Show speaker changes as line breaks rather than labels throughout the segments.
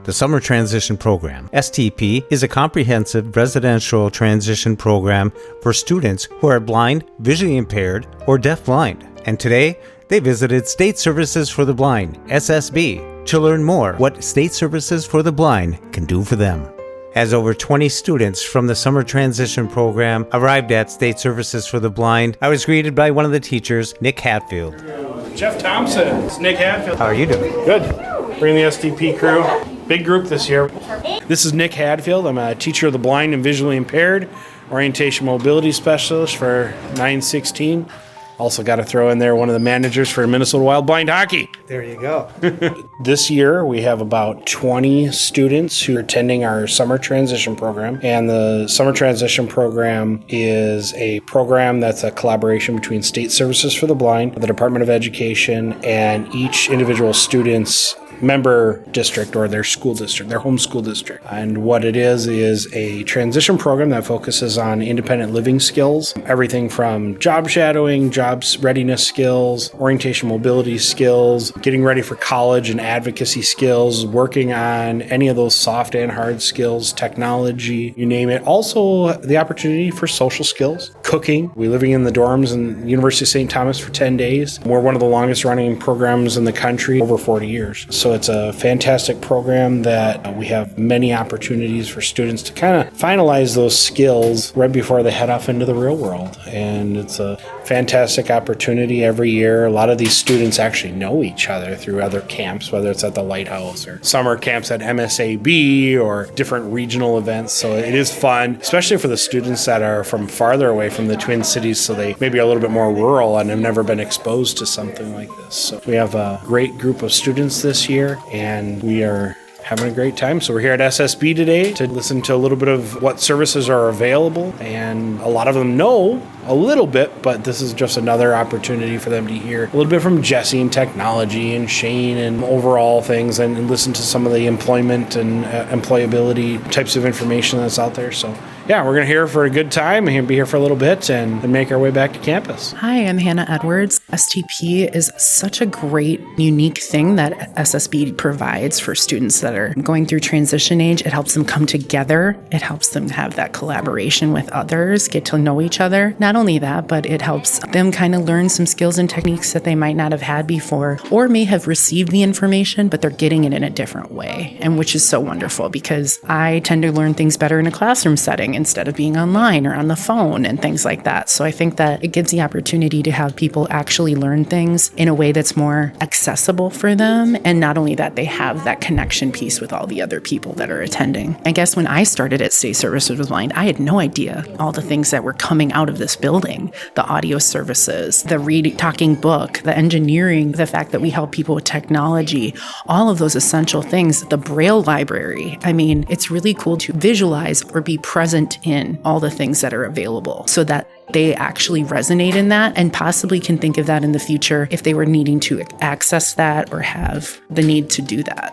the Summer Transition Program. STP is a comprehensive residential transition program for students who are blind, visually impaired, or deafblind. And today, they visited State Services for the Blind, SSB, to learn more what State Services for the Blind can do for them. As over 20 students from the Summer Transition Program arrived at State Services for the Blind, I was greeted by one of the teachers, Nick Hatfield.
Jeff Thompson, it's Nick Hatfield.
How are you doing?
Good. Bring the STP crew. Big group this year. This is Nick Hatfield. I'm a teacher of the blind and visually impaired, orientation mobility specialist for 916. Also got to throw in there one of the managers for Minnesota Wild Blind Hockey.
There you go.
This year we have about 20 students who are attending our Summer Transition Program. And the Summer Transition Program is a program that's a collaboration between State Services for the Blind, the Department of Education, and each individual student's member district or their school district, their home school district. And what it is a transition program that focuses on independent living skills, everything from job shadowing, jobs readiness skills, orientation mobility skills, getting ready for college and advocacy skills, working on any of those soft and hard skills, technology, you name it. Also the opportunity for social skills, cooking. We're living in the dorms in the University of St. Thomas for 10 days. We're one of the longest running programs in the country, over 40 years. So it's a fantastic program that we have many opportunities for students to kind of finalize those skills right before they head off into the real world. And it's a fantastic opportunity every year. A lot of these students actually know each other through other camps, whether it's at the Lighthouse or summer camps at MSAB or different regional events. So it is fun, especially for the students that are from farther away from the Twin Cities, so they maybe are a little bit more rural and have never been exposed to something like this. So we have a great group of students this year, and we are having a great time. So we're here at SSB today to listen to a little bit of what services are available, and a lot of them know a little bit, but this is just another opportunity for them to hear a little bit from Jesse and technology and Shane and overall things, and listen to some of the employment and employability types of information that's out there. So yeah, we're going to hear for a good time and be here for a little bit and then make our way back to campus.
Hi, I'm Hannah Edwards. STP is such a great, unique thing that SSB provides for students that are going through transition age. It helps them come together. It helps them have that collaboration with others, get to know each other. Not only that, but it helps them kind of learn some skills and techniques that they might not have had before, or may have received the information, but they're getting it in a different way, and which is so wonderful because I tend to learn things better in a classroom setting instead of being online or on the phone and things like that. So I think that it gives the opportunity to have people actually learn things in a way that's more accessible for them. And not only that, they have that connection piece with all the other people that are attending. I guess when I started at State Services for the Blind, I had no idea all the things that were coming out of this building. The audio services, the talking book, the engineering, the fact that we help people with technology, all of those essential things, the Braille library. I mean, it's really cool to visualize or be present in all the things that are available so that they actually resonate in that and possibly can think of that in the future if they were needing to access that or have the need to do that.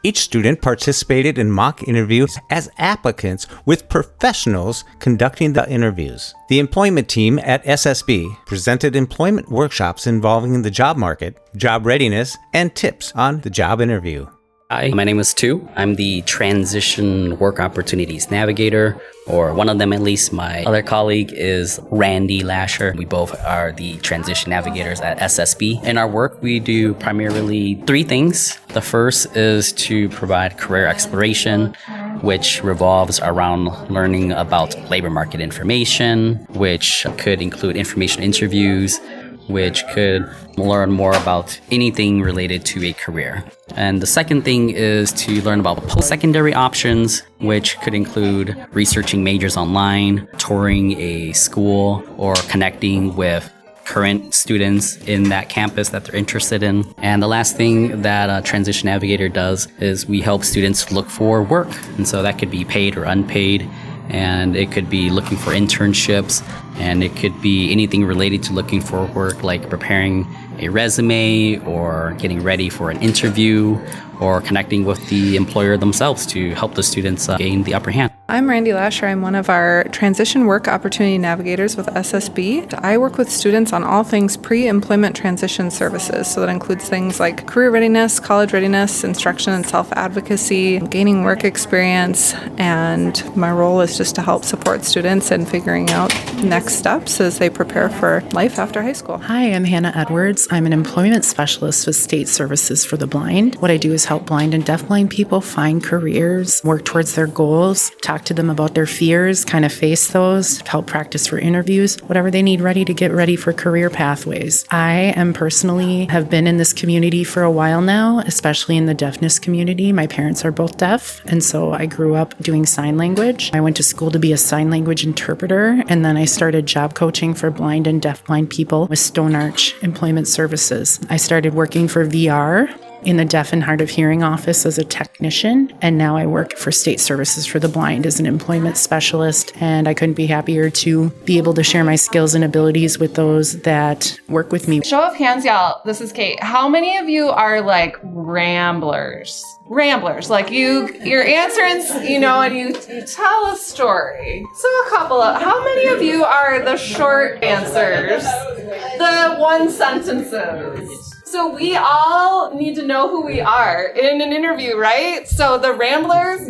Each student participated in mock interviews as applicants with professionals conducting the interviews. The employment team at SSB presented employment workshops involving the job market, job readiness, and tips on the job interview.
Hi, my name is Tu. I'm the Transition Work Opportunities Navigator, or one of them at least. My other colleague is Randy Lasher. We both are the Transition Navigators at SSB. In our work, we do primarily three things. The first is to provide career exploration, which revolves around learning about labor market information, which could include information interviews, which could learn more about anything related to a career. And the second thing is to learn about post-secondary options, which could include researching majors online, touring a school, or connecting with current students in that campus that they're interested in. And the last thing that a Transition Navigator does is we help students look for work. And so that could be paid or unpaid. And it could be looking for internships, and it could be anything related to looking for work, like preparing a resume or getting ready for an interview or connecting with the employer themselves to help the students gain the upper hand.
I'm Randy Lasher. I'm one of our Transition Work Opportunity Navigators with SSB. I work with students on all things pre-employment transition services. So that includes things like career readiness, college readiness, instruction and self-advocacy, gaining work experience, and my role is just to help support students in figuring out next steps as they prepare for life after high school.
Hi, I'm Hannah Edwards. I'm an employment specialist with State Services for the Blind. What I do is help blind and deafblind people find careers, work towards their goals, talk to them about their fears, kind of face those, help practice for interviews, whatever they need ready to get ready for career pathways. I am personally have been in this community for a while now, especially in the deafness community. My parents are both deaf, and so I grew up doing sign language. I went to school to be a sign language interpreter, and then I started job coaching for blind and deafblind people with Stone Arch Employment Services. I started working for VR in the Deaf and Hard of Hearing office as a technician, and now I work for State Services for the Blind as an employment specialist, and I couldn't be happier to be able to share my skills and abilities with those that work with me.
Show of hands, y'all. This is Kate. How many of you are like ramblers? Ramblers, like you're answering, and you tell a story. So how many of you are the short answers? The one sentences? So we all need to know who we are in an interview, right? So the ramblers,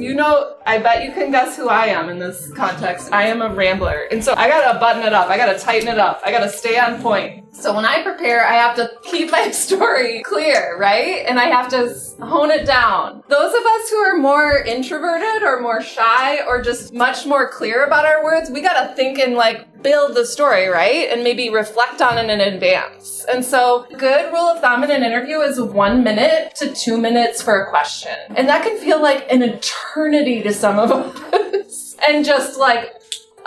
I bet you can guess who I am in this context. I am a rambler. And so I gotta button it up. I gotta tighten it up. I gotta stay on point. So when I prepare, I have to keep my story clear, right? And I have to hone it down. Those of us who are more introverted or more shy or just much more clear about our words, we gotta think and build the story, right? And maybe reflect on it in advance. And so good rule of thumb in an interview is 1 minute to 2 minutes for a question. And that can feel like an eternity to some of us. And just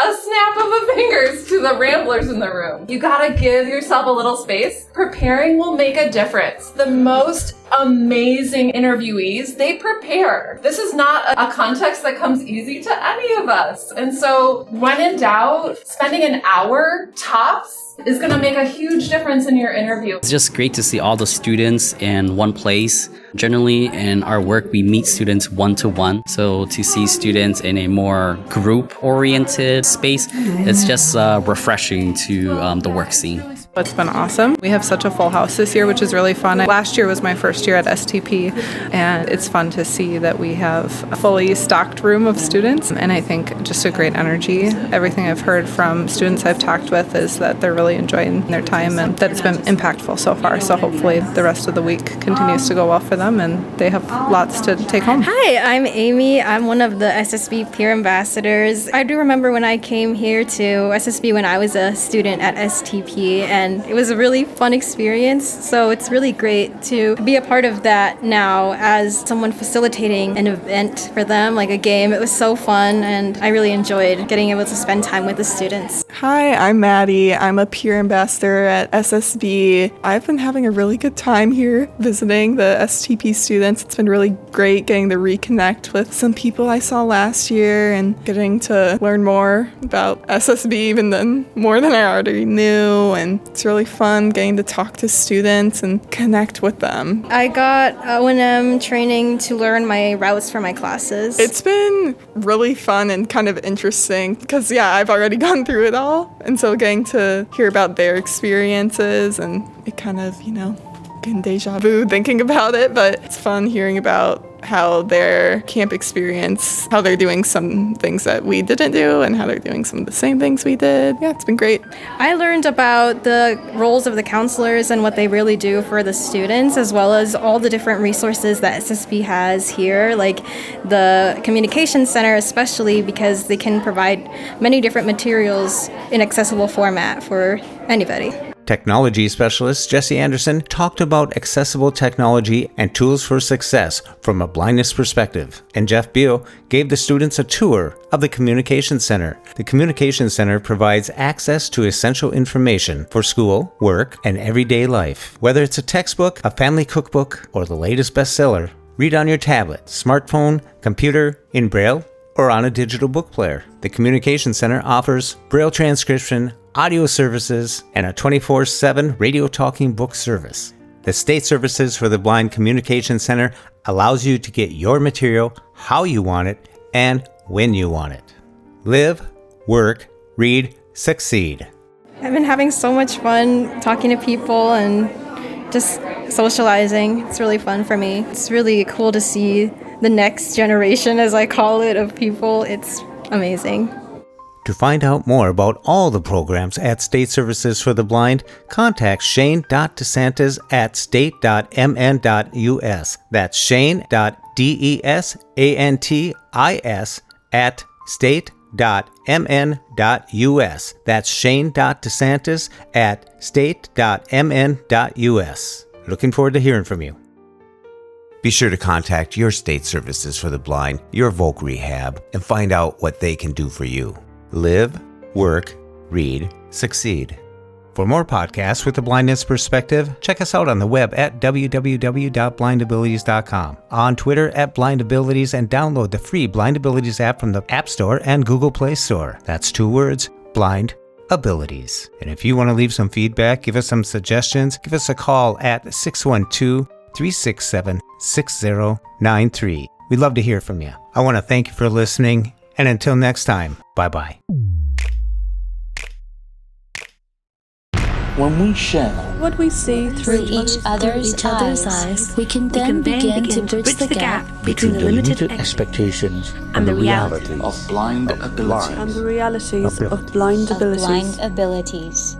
a snap of the fingers to the ramblers in the room. You gotta give yourself a little space. Preparing will make a difference. The most amazing interviewees, they prepare. This is not a context that comes easy to any of us. And so when in doubt, spending an hour tops is going to make a huge difference in your interview.
It's just great to see all the students in one place. Generally, in our work, we meet students one-to-one. So to see students in a more group-oriented space, it's just refreshing to the work scene.
It's been awesome. We have such a full house this year, which is really fun. Last year was my first year at STP, and it's fun to see that we have a fully stocked room of students, and I think just a great energy. Everything I've heard from students I've talked with is that they're really enjoying their time and that it's been impactful so far. So hopefully the rest of the week continues to go well for them and they have lots to take home.
Hi, I'm Amy. I'm one of the SSB peer ambassadors. I do remember when I came here to SSB when I was a student at STP, and it was a really fun experience. So it's really great to be a part of that now as someone facilitating an event for them, like a game. It was so fun, and I really enjoyed getting able to spend time with the students.
Hi, I'm Maddie. I'm a peer ambassador at SSB. I've been having a really good time here visiting the STP students. It's been really great getting to reconnect with some people I saw last year and getting to learn more about SSB even more than I already knew. And it's really fun getting to talk to students and connect with them.
I got O&M training to learn my routes for my classes.
It's been really fun and kind of interesting because, I've already gone through it all. And so getting to hear about their experiences and it kind of, getting deja vu thinking about it, but it's fun hearing about how their camp experience, how they're doing some things that we didn't do and how they're doing some of the same things we did. Yeah, it's been great.
I learned about the roles of the counselors and what they really do for the students, as well as all the different resources that SSB has here, like the communication center especially, because they can provide many different materials in accessible format for anybody.
Technology specialist Jesse Anderson talked about accessible technology and tools for success from a blindness perspective, and Jeff Beal gave the students a tour of the Communication Center. The Communication Center provides access to essential information for school, work, and everyday life. Whether it's a textbook, a family cookbook, or the latest bestseller, read on your tablet, smartphone, computer, in Braille, or on a digital book player. The Communication Center offers Braille transcription, audio services, and a 24/7 radio talking book service. The State Services for the Blind Communication Center allows you to get your material how you want it, and when you want it. Live, work, read, succeed.
I've been having so much fun talking to people and just socializing. It's really fun for me. It's really cool to see the next generation, as I call it, of people. It's amazing.
To find out more about all the programs at State Services for the Blind, contact Shane.DeSantis at state.mn.us. That's Shane.DeSantis at state.mn.us. That's Shane.DeSantis at state.mn.us. Looking forward to hearing from you. Be sure to contact your State Services for the Blind, your Voc Rehab, and find out what they can do for you. Live, work, read, succeed. For more podcasts with a blindness perspective, check us out on the web at www.blindabilities.com, on Twitter at blindabilities, and download the free Blind Abilities app from the App Store and Google Play Store. That's 2 words, Blind Abilities. And if you want to leave some feedback, give us some suggestions, give us a call at 612-367-6093. We'd love to hear from you. I want to thank you for listening, and until next time, bye-bye.
When we share
what we see through
each other's eyes, we can then begin to bridge the gap
between the limited expectations
and the reality
of blind abilities.
And the realities of blind abilities.